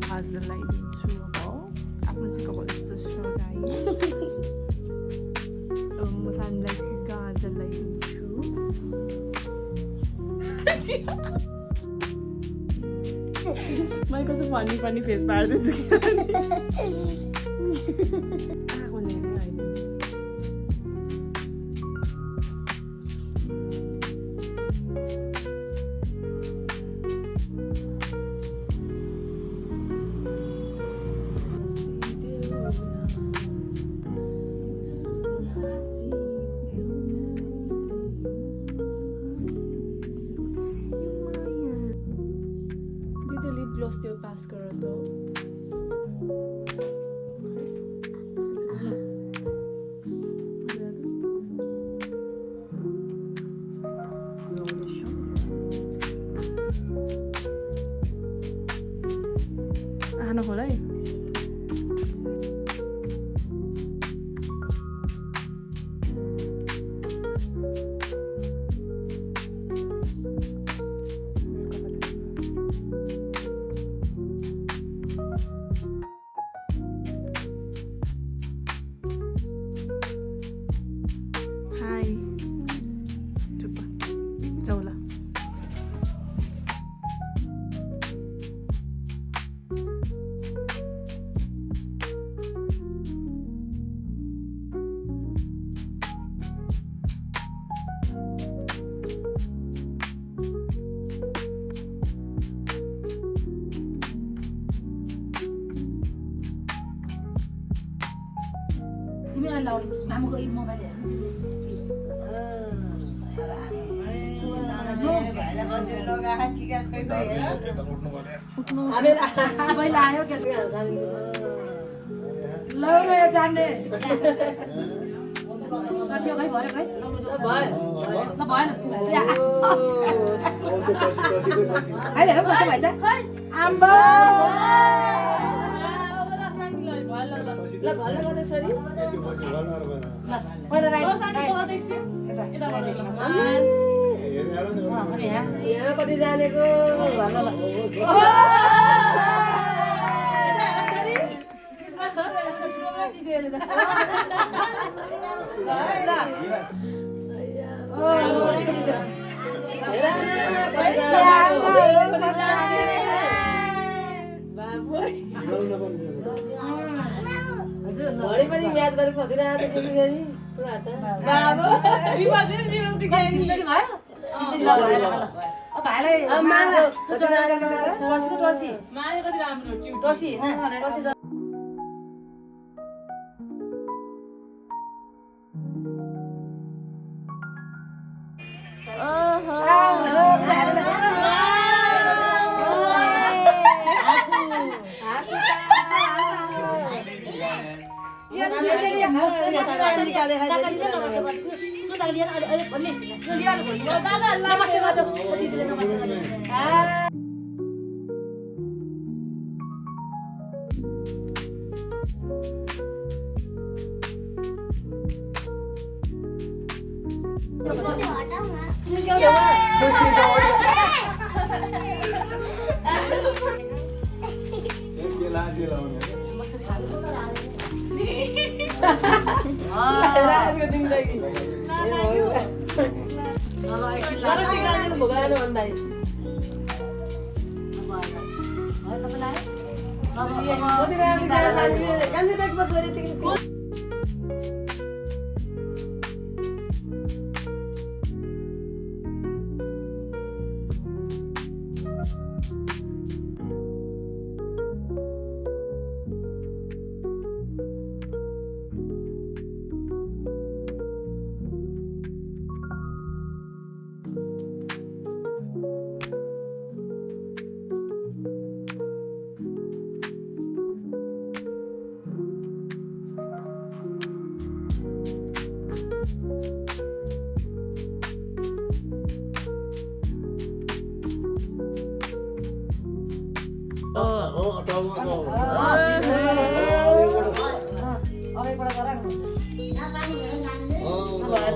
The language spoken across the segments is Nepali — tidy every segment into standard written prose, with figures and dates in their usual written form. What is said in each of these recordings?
हजुरलाई दिन्छु अब आफ्नो चाहिँ कपाल यस्तो छ गाइस अब म सानलाई गाजरलाई दिन्छु मैले कस्तो फनी फनी फेस पार्दैछु आएको लिएर अहिले ग्लोस त्यो पास गर त आना होला है जाऊला तिमी लाउने मामुको मोबाइल हेर्नु आयो जान्ने भयो आम्बो यहाँ कति जानेको घडी पनि म्याच गरेर खोजिरहेको थियो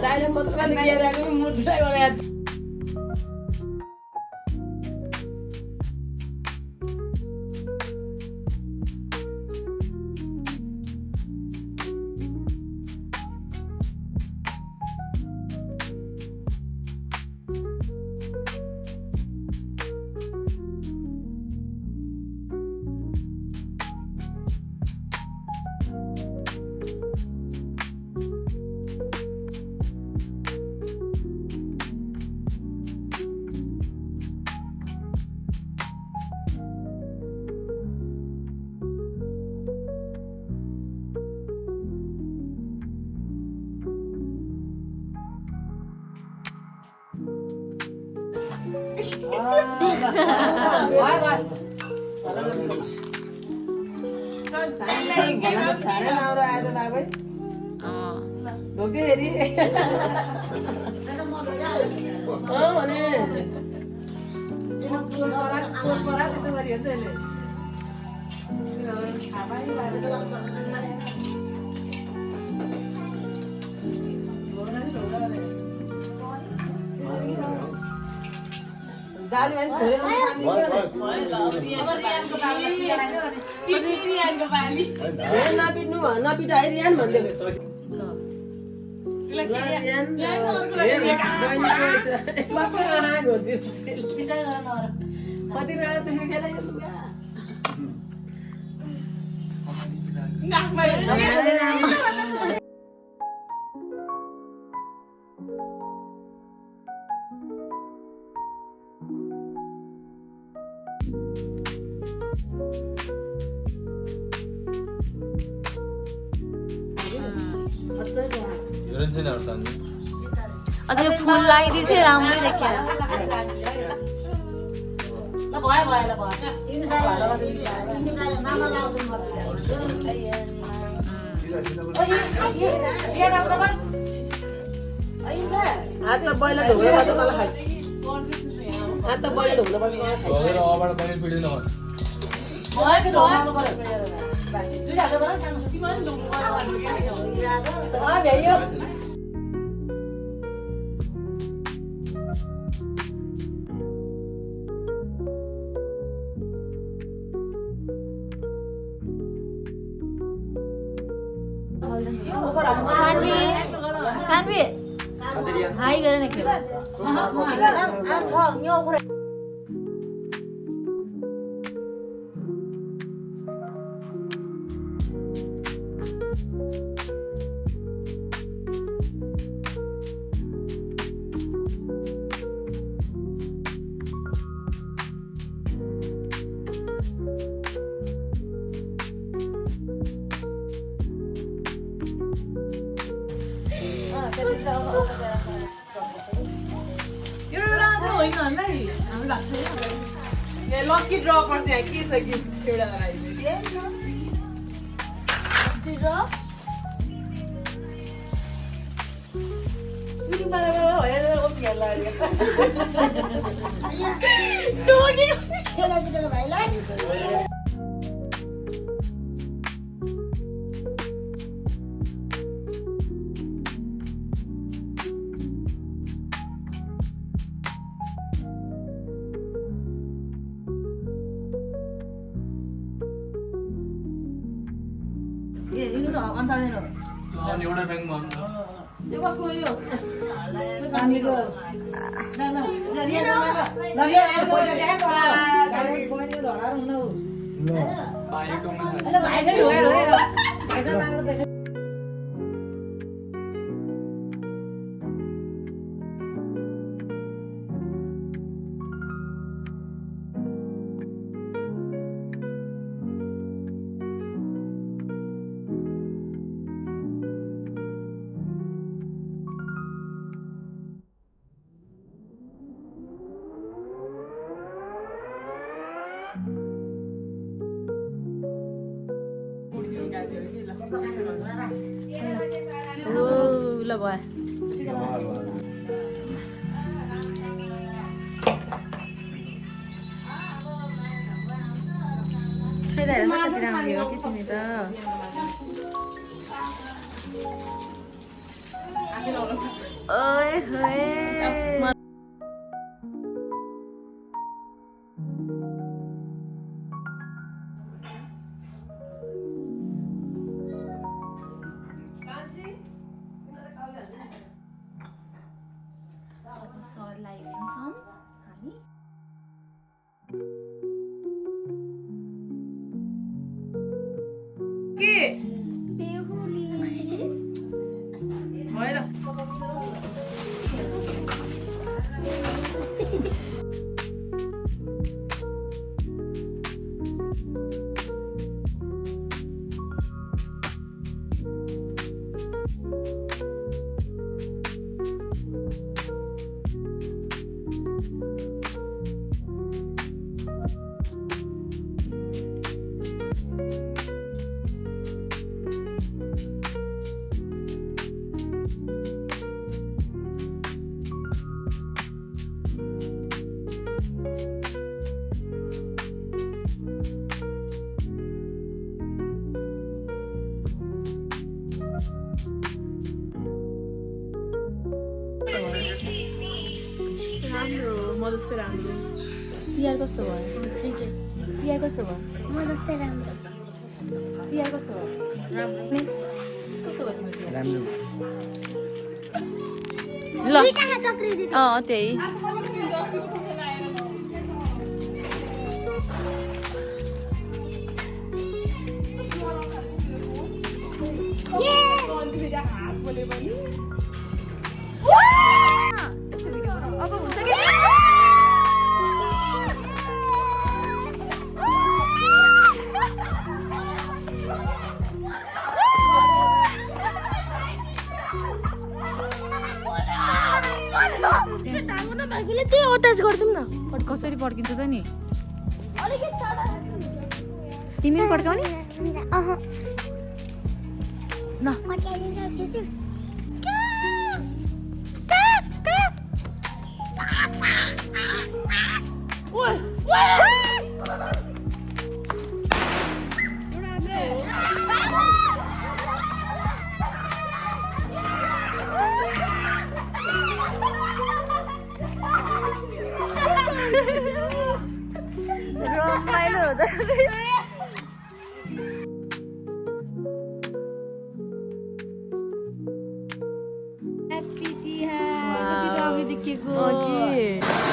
दाइले मात्र लिएर मुद्दा गरे सारे नौरा आयो त दाबै ढोक्दै हेरी भने परा त्यस्तो गरी हेर्छ यसले दाली मान्छे छोडेर नपिट्नु नपिटाइ रियान भनिदियो कति बेला त्यसरी खेलाइयो अझै फुल लगाइदिए चाहिँ राम्रै देखिएर हात त बैला ढोक्नु पर्छ मलाई खाइस हात त बैला ढोक्नु पर्छ भ्याइयो सानवी हाई गर न के लकी ड्र पर्छ यहाँ के छ गिफ्ट एउटा एउटा ब्याङ्कमा यो कसको यो ल भयो हेरेर कति राम्रो हो कि तिमी त ओए होए सर लगाइदिन्छौँ हामी के बेहुली भएर राम्रो म जस्तै राम्रो तिहार कस्तो भयो ठिकै तिहार कस्तो भयो म जस्तै राम्रो तिहार कस्तो भयो राम्रो कस्तो भयो तिम्रो तिहार राम्रो ल दुईटा चक्री दिदी त्यही अब हुन्छ कि त्यही अट्याच गरिदिउँ न कसरी पड्किन्छ त नि तिमी पनि पड्काउने ल रमाइलो हुँदो ह्याप्पी तिहार कति राम्रो देखिएको